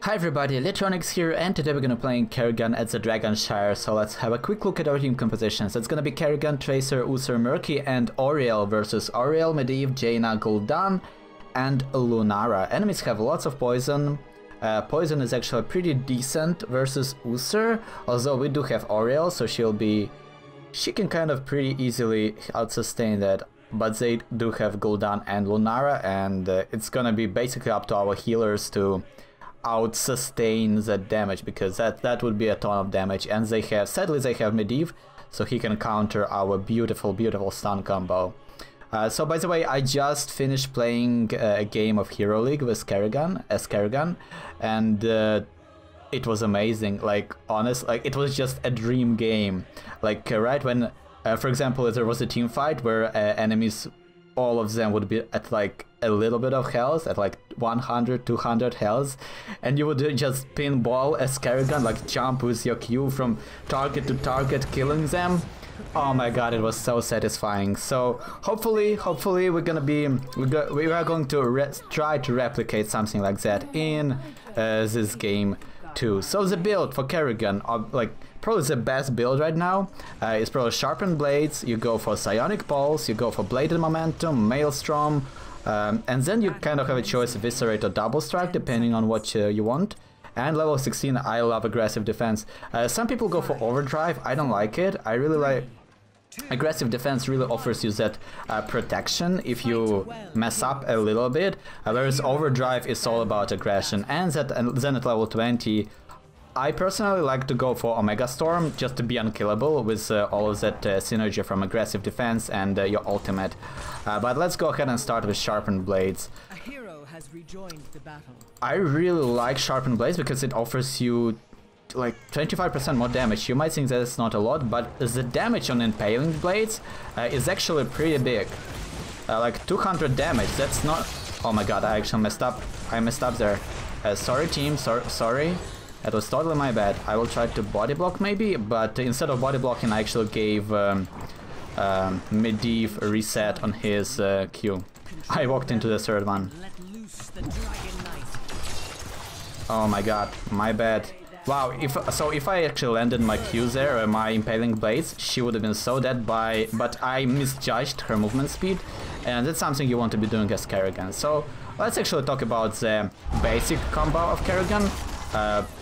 Hi everybody, Electronics here, and today we're gonna be playing Kerrigan at the Dragonshire, so let's have a quick look at our team compositions. It's gonna be Kerrigan, Tracer, User, Murky, and Oriel versus Oriel, Medivh, Jaina, Gul'dan, and Lunara. Enemies have lots of poison. Poison is actually pretty decent versus User, although we do have Oriel, so she can kind of pretty easily out-sustain that. But they do have Gul'dan and Lunara, and it's gonna be basically up to our healers to out-sustain the damage, because that would be a ton of damage. And sadly they have Medivh, so he can counter our beautiful stun combo. So by the way, I just finished playing a game of Hero League with Kerrigan, and it was amazing. Like, it was just a dream game. Like, right when for example, there was a team fight where enemies, all of them would be at like a little bit of health, at like 100, 200 health, and you would just pinball as Kerrigan, like jump with your Q from target to target, killing them. Oh my god, it was so satisfying. So hopefully we are going to try to replicate something like that in this game too. So the build for Kerrigan, like probably the best build right now, is probably Sharpened Blades. You go for Psionic Pulse, you go for Bladed Momentum, Maelstrom, and then you kind of have a choice of Eviscerate or Double Strike depending on what you want. And level 16, I love Aggressive Defense. Some people go for Overdrive, I don't like it. I really like Aggressive Defense, really offers you that protection if you mess up a little bit, whereas Overdrive is all about aggression. And then at level 20, I personally like to go for Omegastorm, just to be unkillable with all of that synergy from Aggressive Defense and your ultimate. But let's go ahead and start with Sharpened Blades. A hero has rejoined the battle. I really like Sharpened Blades because it offers you like 25% more damage. You might think that it's not a lot, but the damage on Impaling Blades is actually pretty big. Like 200 damage, that's not... Oh my god, I actually messed up. I messed up there. Sorry team, sorry. That was totally my bad. I will try to body block maybe, but instead of body blocking I actually gave Medivh a reset on his Q. I walked into the third one. Oh my god, my bad. Wow, if I actually landed my Q there, my Impaling Blades, she would have been so dead but I misjudged her movement speed, and that's something you want to be doing as Kerrigan. So let's actually talk about the basic combo of Kerrigan.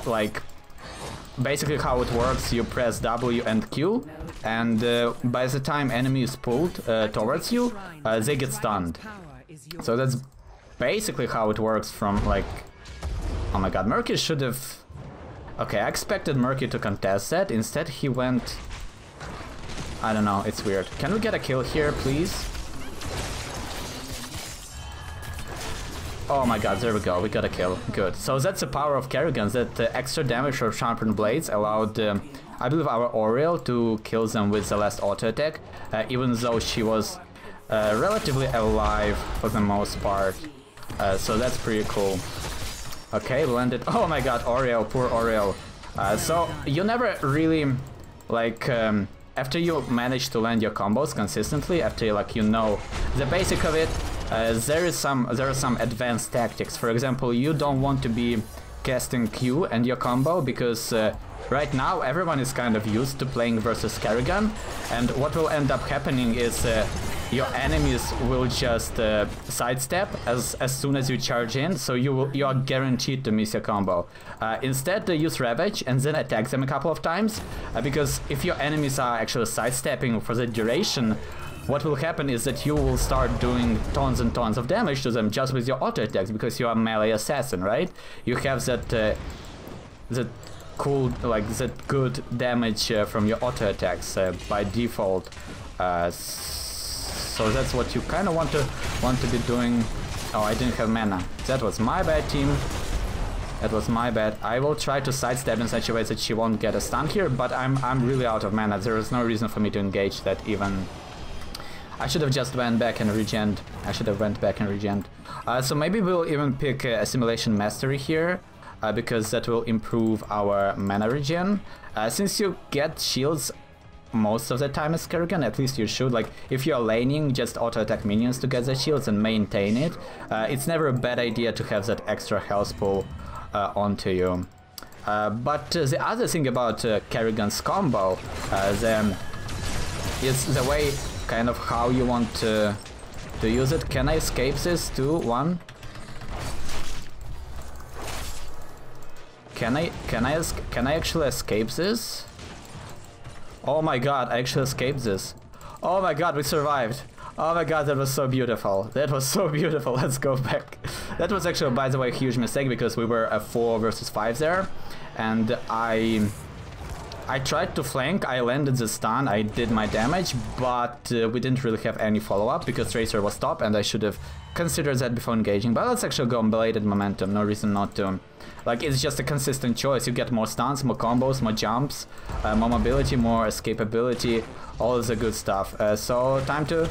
Like, basically how it works, you press W and Q, and by the time enemy is pulled towards you, they get stunned. So that's basically how it works from, like... Oh my god, Murky should have... Okay, I expected Murky to contest that, instead he went... I don't know, it's weird. Can we get a kill here, please? Oh my god, there we go, we got a kill. Good. So that's the power of Kerrigan, that extra damage from Sharpened Blades allowed, I believe, our Oriel to kill them with the last auto attack, even though she was relatively alive for the most part. So that's pretty cool. Okay, we landed. Oh my god, Oriel, poor Oriel. So you never really, like, after you manage to land your combos consistently, after you know the basic of it, there are some advanced tactics. For example, you don't want to be casting Q and your combo, because right now everyone is kind of used to playing versus Kerrigan, and what will end up happening is your enemies will just sidestep as soon as you charge in, so you are guaranteed to miss your combo. Instead, use Ravage and then attack them a couple of times, because if your enemies are actually sidestepping for the duration, what will happen is that you will start doing tons and tons of damage to them just with your auto attacks, because you are a melee assassin, right? You have that cool, like, that good damage from your auto attacks by default. So that's what you kind of want to be doing. Oh, I didn't have mana. That was my bad, team. That was my bad. I will try to sidestep in such a way that she won't get a stun here, but I'm really out of mana. There is no reason for me to engage that even. I should have just went back and regened. So maybe we'll even pick Assimilation Mastery here, because that will improve our mana regen. Since you get shields most of the time as Kerrigan, at least you should. Like, if you're laning, just auto-attack minions to get the shields and maintain it. It's never a bad idea to have that extra health pool onto you. But the other thing about Kerrigan's combo is the way, kind of how you want to use it. Can I escape this too? One. Can I actually escape this? Oh my god, I actually escaped this. Oh my god, we survived. Oh my god, that was so beautiful. That was so beautiful. Let's go back. That was actually, by the way, a huge mistake because we were a 4 versus 5 there. And I tried to flank, I landed the stun, I did my damage, but we didn't really have any follow-up because Tracer was top and I should have considered that before engaging. But let's actually go on bladed momentum, no reason not to. Like, it's just a consistent choice. You get more stuns, more combos, more jumps, more mobility, more escapability, all of the good stuff. So time to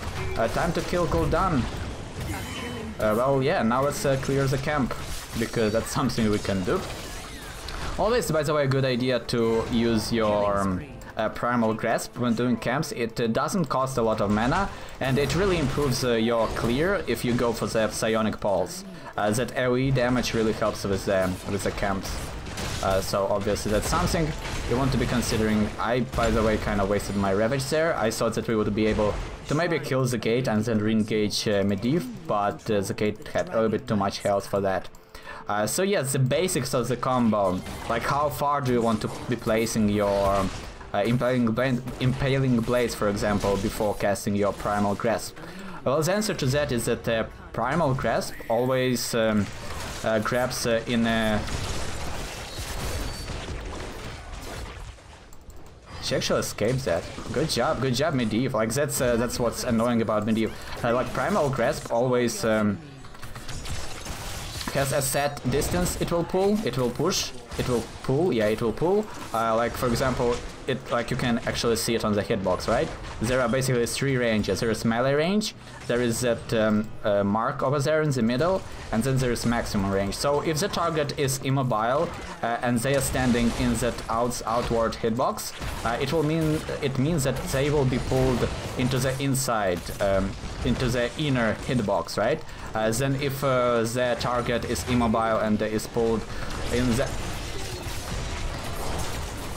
kill Gul'dan. Well, yeah, now let's clear the camp, because that's something we can do. Always, by the way, a good idea to use your Primal Grasp when doing camps. It doesn't cost a lot of mana, and it really improves your clear if you go for the Psionic Pulse. That AoE damage really helps with the camps. So obviously that's something you want to be considering. I, by the way, kind of wasted my Ravage there. I thought that we would be able to maybe kill the gate and then re-engage Medivh, but the gate had a little bit too much health for that. So yes, the basics of the combo, like how far do you want to be placing your Impaling Blades, for example, before casting your Primal Grasp? Well, the answer to that is that Primal Grasp always grabs in a... She actually escaped that. Good job, Medivh. Like, that's what's annoying about Medivh. Like, Primal Grasp always has a set distance it will pull, it will push, it will pull, yeah, it will pull. Like, for example, like you can actually see it on the hitbox, right? There are basically 3 ranges. There is melee range, there is that mark over there in the middle, and then there is maximum range. So if the target is immobile and they are standing in that outward hitbox, it means that they will be pulled into the inside, into the inner hitbox, right? Then if the target is immobile and is pulled in the...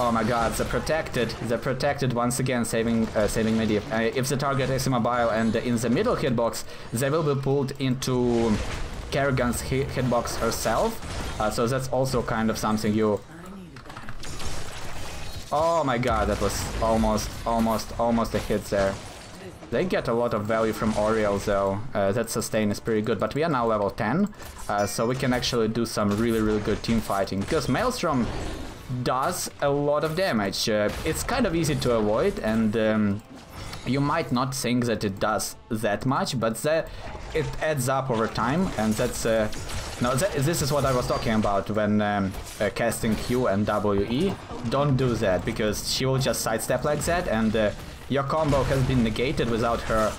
Oh my god, the protected once again, saving Medivh. If the target is immobile and in the middle hitbox, they will be pulled into Kerrigan's hitbox herself. So that's also kind of something you... Oh my god, that was almost a hit there. They get a lot of value from Oriel though. That sustain is pretty good, but we are now level 10, so we can actually do some really good team fighting, because Maelstrom does a lot of damage. It's kind of easy to avoid, and you might not think that it does that much, but it adds up over time, and that's... this is what I was talking about when casting Q and WE. Don't do that, because she will just sidestep like that, and your combo has been negated without her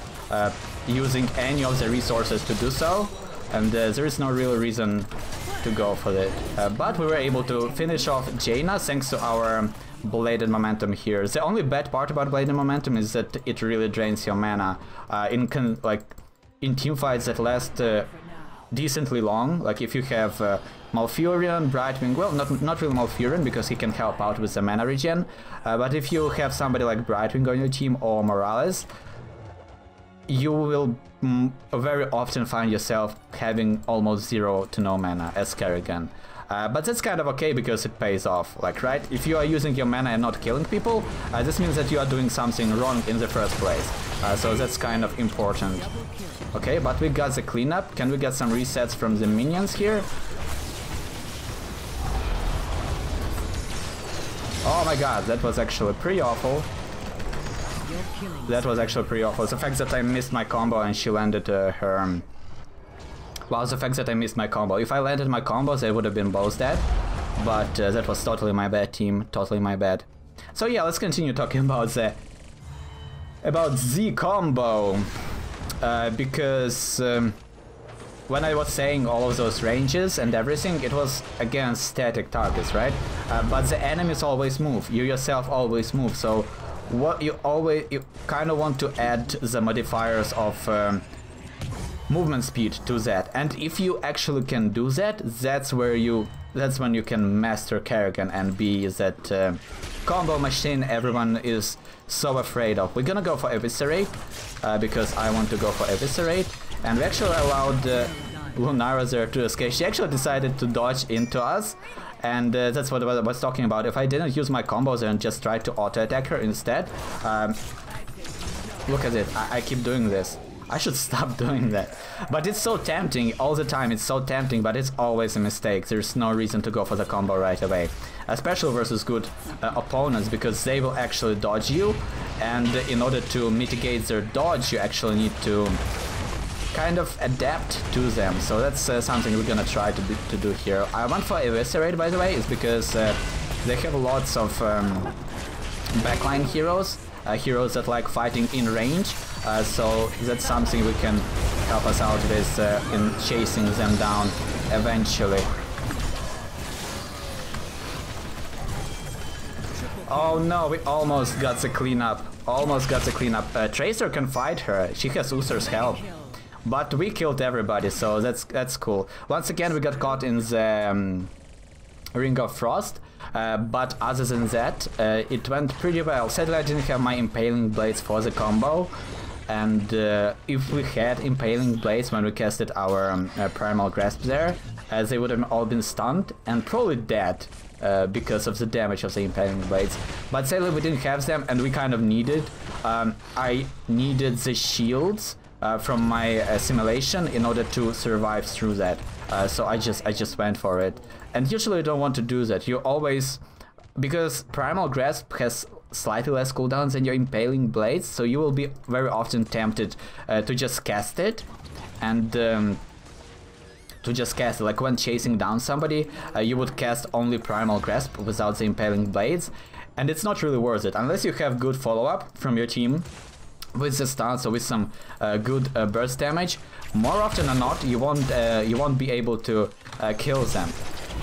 using any of the resources to do so, and there is no real reason to go for it. But we were able to finish off Jaina thanks to our bladed momentum here. The only bad part about bladed momentum is that it really drains your mana. In team fights that last decently long, like if you have Malfurion, Brightwing, well, not really Malfurion because he can help out with the mana regen, but if you have somebody like Brightwing on your team or Morales, you will very often find yourself having almost 0 to no mana as Kerrigan. But that's kind of okay because it pays off, like, right? If you are using your mana and not killing people, this means that you are doing something wrong in the first place. So that's kind of important. Okay, but we got the cleanup. Can we get some resets from the minions here? Oh my god, that was actually pretty awful. That was actually pretty awful. The fact that I missed my combo and she landed her... Well, the fact that I missed my combo. If I landed my combos, they would have been both dead. But that was totally my bad, team. Totally my bad. So yeah, let's continue talking about the combo. Because when I was saying all of those ranges and everything, it was against static targets, right? But the enemies always move. You yourself always move. So what you kind of want to add the modifiers of movement speed to that, and if you actually can do that, that's where you that's when you can master Kerrigan and be that combo machine everyone is so afraid of. We're gonna go for Eviscerate, because I want to go for Eviscerate, and we actually allowed Lunara there to escape. She actually decided to dodge into us, and that's what I was talking about. If I didn't use my combos and just tried to auto-attack her instead, look at it, I keep doing this. I should stop doing that. But it's so tempting all the time, it's so tempting, but it's always a mistake. There's no reason to go for the combo right away. Especially versus good opponents, because they will actually dodge you, and in order to mitigate their dodge, you actually need to kind of adapt to them. So that's something we're gonna try to do here. I went for Eviscerate, by the way, is because they have lots of backline heroes, heroes that like fighting in range, so that's something we can help us out with in chasing them down eventually. Oh no, we almost got the cleanup. Almost got the cleanup. Tracer can fight her. She has Uther's help. But we killed everybody, so that's cool. Once again, we got caught in the Ring of Frost. But other than that, it went pretty well. Sadly, I didn't have my Impaling Blades for the combo. And if we had Impaling Blades when we casted our Primal Grasp there, they would have all been stunned and probably dead. Because of the damage of the Impaling Blades. But sadly we didn't have them, and we kind of needed. I needed the shields from my simulation in order to survive through that. So I just went for it. And usually you don't want to do that. You always... Because Primal Grasp has slightly less cooldowns than your Impaling Blades, so you will be very often tempted to just cast it. And... to just cast it, like when chasing down somebody, you would cast only Primal Grasp without the Impaling Blades, and it's not really worth it, unless you have good follow-up from your team with the stance or with some good burst damage. More often than not, you won't be able to kill them.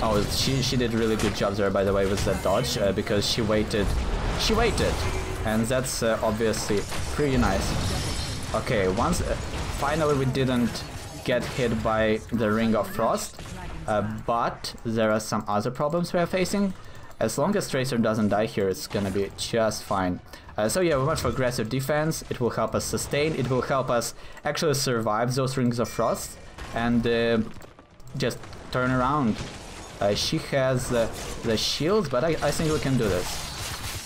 Oh, she did a really good job there, by the way, with that dodge, because she waited, and that's obviously pretty nice. Okay, once finally we didn't get hit by the Ring of Frost, but there are some other problems we are facing. As long as Tracer doesn't die here, it's gonna be just fine. So yeah, we went for aggressive defense. It will help us sustain, it will help us actually survive those Rings of Frost, and just turn around. She has the shields, but I think we can do this.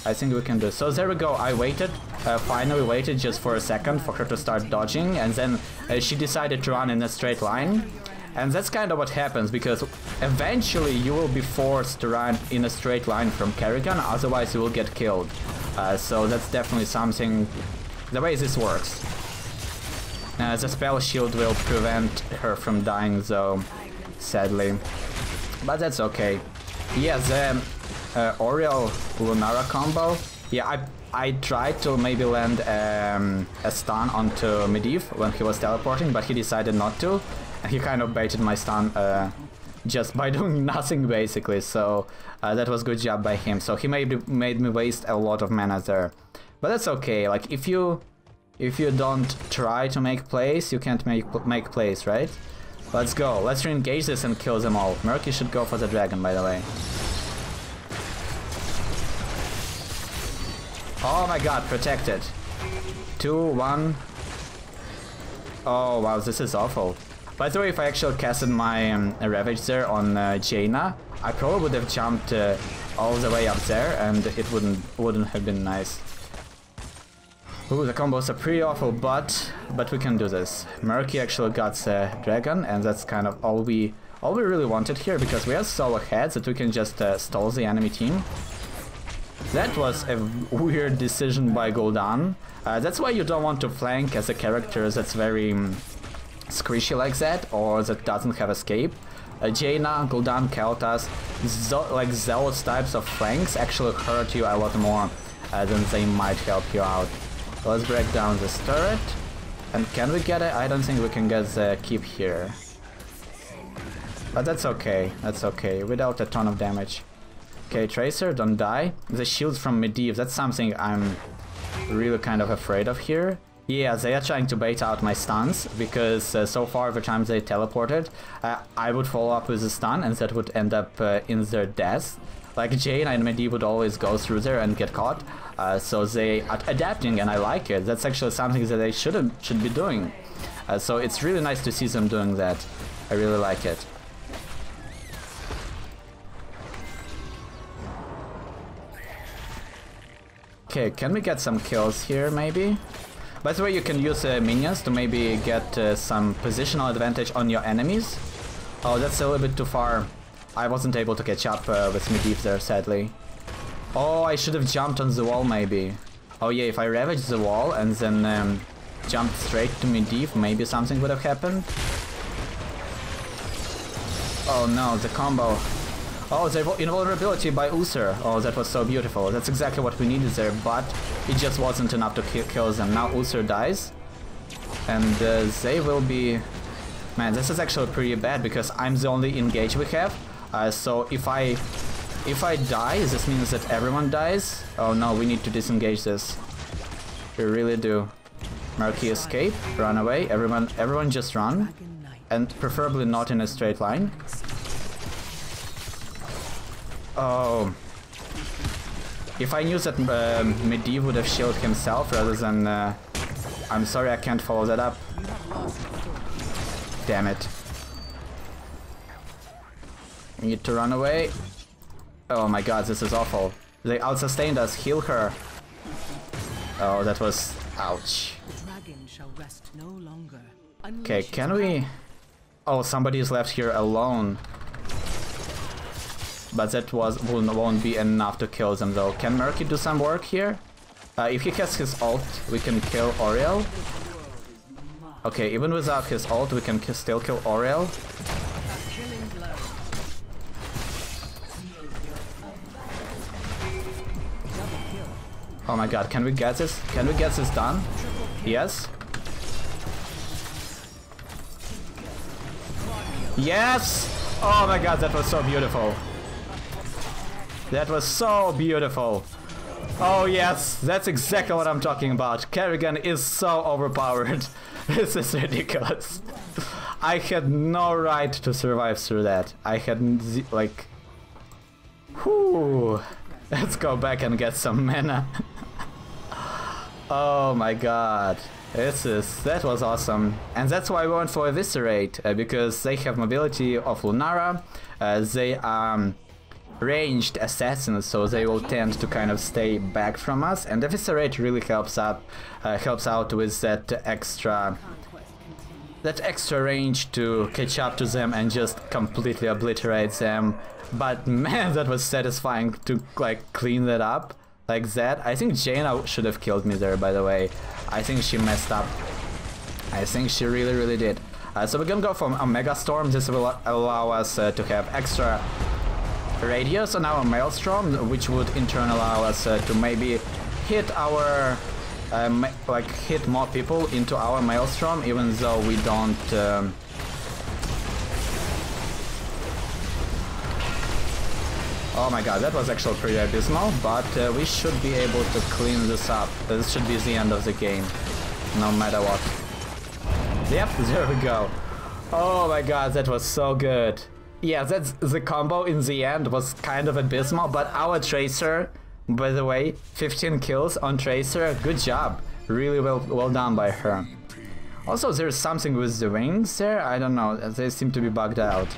I think we can do. So there we go, I waited, finally waited just for a second for her to start dodging, and then she decided to run in a straight line. And that's kind of what happens, because eventually you will be forced to run in a straight line from Kerrigan, otherwise you will get killed. So that's definitely something, the way this works. The spell shield will prevent her from dying though, sadly. But that's okay. Yeah, the Oriel Lunara combo. Yeah, I tried to maybe land a stun onto Medivh when he was teleporting, but he decided not to. And he kind of baited my stun just by doing nothing basically, so that was good job by him. So he made me waste a lot of mana there. But that's okay, like if you don't try to make plays, you can't make plays, right? Let's go, let's re-engage this and kill them all. Murky should go for the dragon, by the way. Oh my god, protected. 2, 1. Oh wow, this is awful. By the way, if I actually casted my Ravage there on Jaina, I probably would have jumped all the way up there, and it wouldn't have been nice. Ooh, the combos are pretty awful, but we can do this. Murky actually got the dragon, and that's kind of all we really wanted here, because we are so ahead that we can just stall the enemy team. That was a weird decision by Gul'dan. That's why you don't want to flank as a character that's very squishy like that, or that doesn't have escape. Jaina, Gul'dan, Kel'Thas, like those types of flanks actually hurt you a lot more than they might help you out. Let's break down this turret. And can we get it? I don't think we can get the keep here. But that's okay, without a ton of damage. Okay, Tracer, don't die. The shields from Medivh, that's something I'm really kind of afraid of here. Yeah, they are trying to bait out my stuns, because so far every time they teleported, I would follow up with a stun and that would end up in their death. Like Jaina and Medivh would always go through there and get caught, so they are adapting and I like it. That's actually something that they should be doing. So it's really nice to see them doing that. I really like it. Okay, can we get some kills here, maybe? By the way, you can use minions to maybe get some positional advantage on your enemies. Oh, that's a little bit too far. I wasn't able to catch up with Medivh there, sadly. Oh, I should have jumped on the wall, maybe. Oh yeah, if I ravaged the wall and then jumped straight to Medivh, maybe something would have happened. Oh no, the combo. Oh, the invulnerability by Uther. Oh, that was so beautiful. That's exactly what we needed there, but it just wasn't enough to kill them. Now Uther dies, and they will be... Man, this is actually pretty bad, because I'm the only engage we have. So if I die, this means that everyone dies. Oh no, we need to disengage this. We really do. Murky escape, run away. Everyone just run, and preferably not in a straight line. Oh, if I knew that Medivh would have shielded himself rather than... I'm sorry, I can't follow that up. Damn it. We need to run away. Oh my god, this is awful. They out-sustained us, heal her. Oh, that was... ouch. Okay, can we... Oh, somebody is left here alone. But that won't be enough to kill them though. Can Murky do some work here? If he has his ult, we can kill Oriel. Okay, even without his ult, we can still kill Oriel. Oh my god, can we get this? Can we get this done? Yes? Yes! Oh my god, that was so beautiful. That was so beautiful. Oh yes, that's exactly what I'm talking about. Kerrigan is so overpowered. This is ridiculous. I had no right to survive through that. I had like... Whew. Let's go back and get some mana. Oh my god. That was awesome. And that's why I went for Eviscerate, because they have mobility of Lunara. They are ranged assassins, so they will tend to kind of stay back from us, and Eviscerate really helps out with that extra range to catch up to them and just completely obliterate them. But man, that was satisfying to like clean that up like that. I think Jaina should have killed me there, by the way. I think she messed up. I think she really did. So we're gonna go for Omegastorm. This will allow us to have extra radius on our Maelstrom, which would in turn allow us to maybe hit our hit more people into our Maelstrom, even though we don't oh my god, that was actually pretty abysmal, but we should be able to clean this up. This should be the end of the game, no matter what. Yep, there we go. Oh my god, that was so good. Yeah, that's the combo in the end was kind of abysmal, but our Tracer, by the way, 15 kills on Tracer, good job. Really well done by her. Also, there's something with the wings there, I don't know, they seem to be bugged out.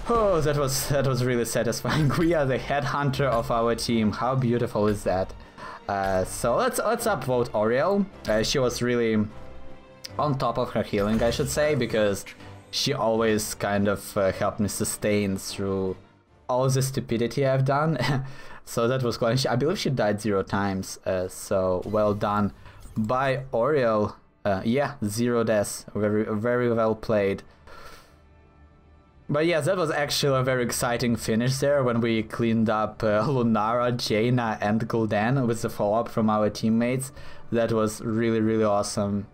Oh, that was really satisfying. We are the headhunter of our team. How beautiful is that? So let's upvote Oriel. She was really on top of her healing, I should say, because she always kind of helped me sustain through all the stupidity I've done. So that was quite... I believe she died 0 times, so well done by Oriel. Yeah, 0 deaths. Very well played. But yeah, that was actually a very exciting finish there when we cleaned up Lunara, Jaina and Gul'dan with the follow-up from our teammates. That was really awesome.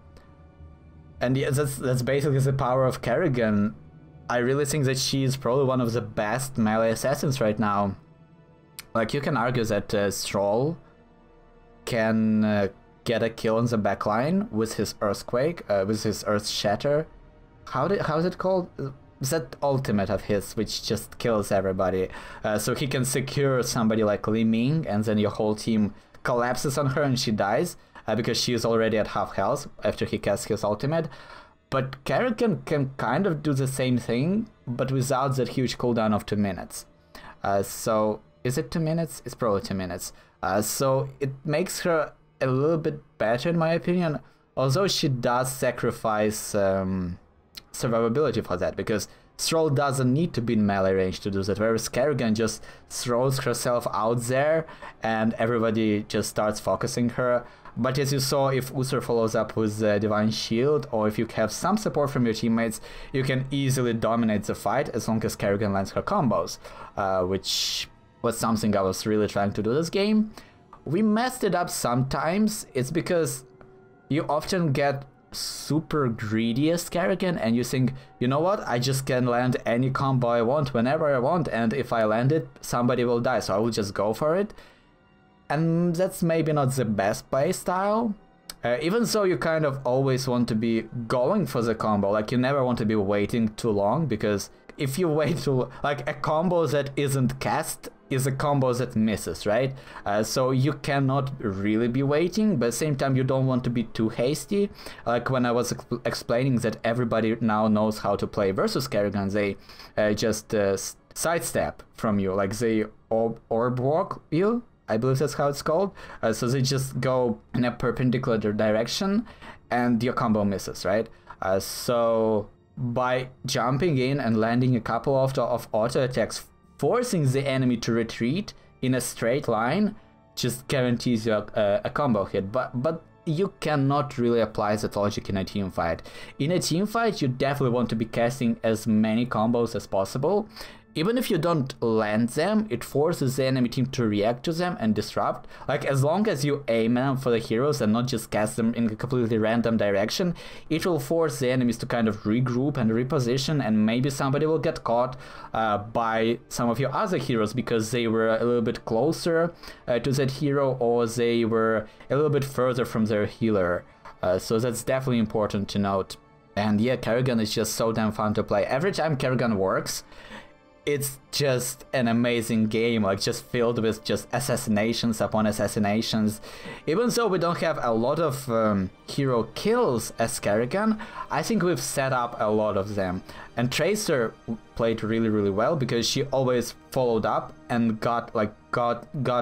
And yeah, that's basically the power of Kerrigan. I really think that she is probably one of the best melee assassins right now. Like, you can argue that Stroll can get a kill on the backline with his Earthquake, with his Earth Shatter. How's it called? That ultimate of his, which just kills everybody. So he can secure somebody like Li Ming, and then your whole team collapses on her and she dies, because she is already at half health after he casts his ultimate. But Kerrigan can kind of do the same thing, but without that huge cooldown of 2 minutes. So, is it 2 minutes? It's probably 2 minutes. So it makes her a little bit better in my opinion, although she does sacrifice survivability for that, because Thrall doesn't need to be in melee range to do that, whereas Kerrigan just throws herself out there and everybody just starts focusing her. But as you saw, if Uther follows up with the Divine Shield, or if you have some support from your teammates, you can easily dominate the fight as long as Kerrigan lands her combos, which was something I was really trying to do this game. We messed it up sometimes. It's because you often get super greedy as Kerrigan and you think, you know what, I just can land any combo I want whenever I want, and if I land it, somebody will die, so I will just go for it. And that's maybe not the best play style. Even so, you kind of always want to be going for the combo, like you never want to be waiting too long, because if you wait too, like a combo that isn't cast is a combo that misses, right? So you cannot really be waiting, but at the same time you don't want to be too hasty. Like when I was explaining that everybody now knows how to play versus Kerrigan, they just sidestep from you, like they orb walk you, I believe that's how it's called. So they just go in a perpendicular direction and your combo misses, right? So by jumping in and landing a couple of auto attacks, forcing the enemy to retreat in a straight line just guarantees you a combo hit. But you cannot really apply that logic in a team fight. In a team fight, you definitely want to be casting as many combos as possible. Even if you don't land them, it forces the enemy team to react to them and disrupt. Like, as long as you aim them for the heroes and not just cast them in a completely random direction, it will force the enemies to kind of regroup and reposition, and maybe somebody will get caught by some of your other heroes because they were a little bit closer to that hero, or they were a little bit further from their healer. So that's definitely important to note. And yeah, Kerrigan is just so damn fun to play. Every time Kerrigan works, it's just an amazing game, like just filled with just assassinations upon assassinations. Even though we don't have a lot of hero kills as Kerrigan, I think we've set up a lot of them. And Tracer played really well because she always followed up and got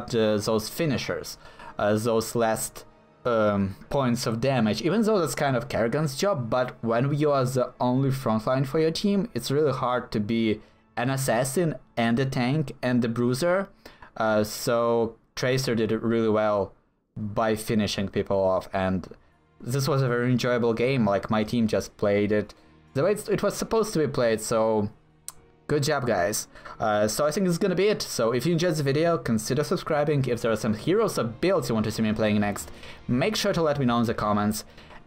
those finishers, those last points of damage, even though that's kind of Kerrigan's job. But when you are the only frontline for your team, it's really hard to be an assassin and a tank and the bruiser. So Tracer did it really well by finishing people off, and this was a very enjoyable game. Like, my team just played it the way it was supposed to be played, so good job, guys. So I think this is gonna be it. So if you enjoyed the video, consider subscribing. If there are some heroes or builds you want to see me playing next, make sure to let me know in the comments.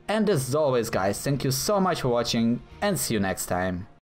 And as always, guys, thank you so much for watching, and see you next time.